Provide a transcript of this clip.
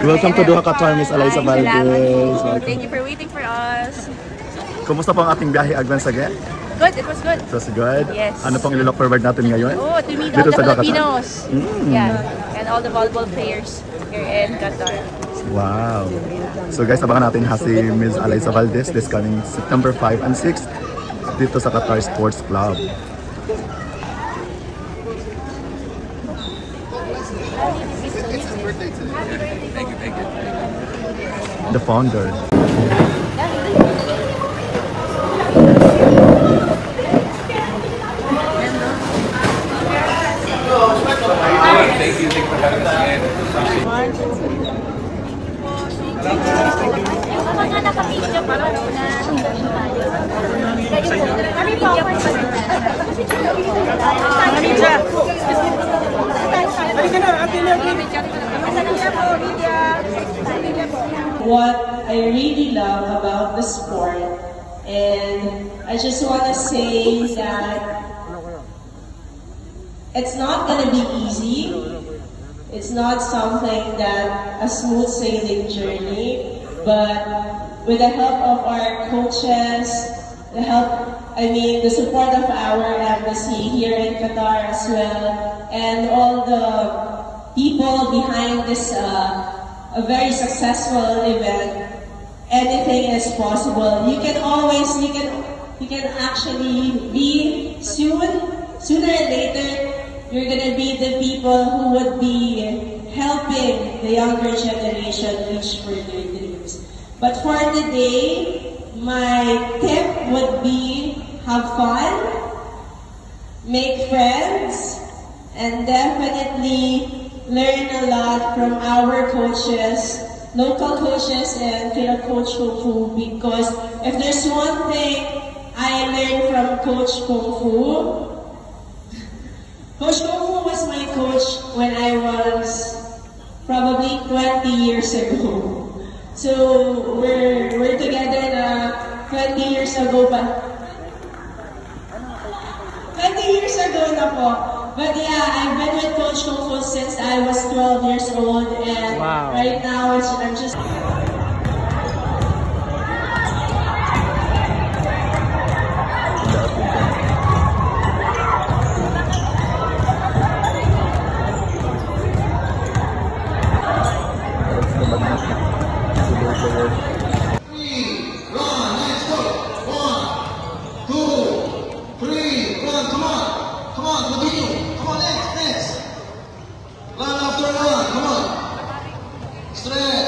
Welcome to Doha, Qatar, Miss Alyssa Valdez. Thank you for waiting for us. Kumusta po ang ating biyahe, Agwan Sage? Good, it was good. It was good? Yes. Ano pong ilo-look forward natin ngayon? Oh, to meet all the Filipinos. Yeah, and all the volleyball players here in Qatar. Wow. So guys, abangan natin ha si Ms. Alyssa Valdez this coming September 5 and 6 dito sa Qatar Sports Club. The founder. Thank you for having us again. Mga nakapidyo pa rin na what I really love about the sport, and I just want to say that it's not going to be easy. It's not something that a smooth sailing journey, but with the help of our coaches, the support of our embassy here in Qatar as well, and all the people behind this a very successful event, anything is possible. You can actually be sooner or later, you're gonna be the people who would be helping the younger generation reach for their dreams. But for today, my tip would be have fun, make friends, and definitely learn a lot from our coaches, local coaches and Coach Kung Fu, because if there's one thing I learned from Coach Kung Fu, Coach Kung Fu was my coach when I was probably 20 years ago. So we're together na 20 years ago pa. 20 years ago na po. But yeah, I've been with Coach Kung Fu since I was 12 years old, and right now I'm just... Run after run, come on. Straight.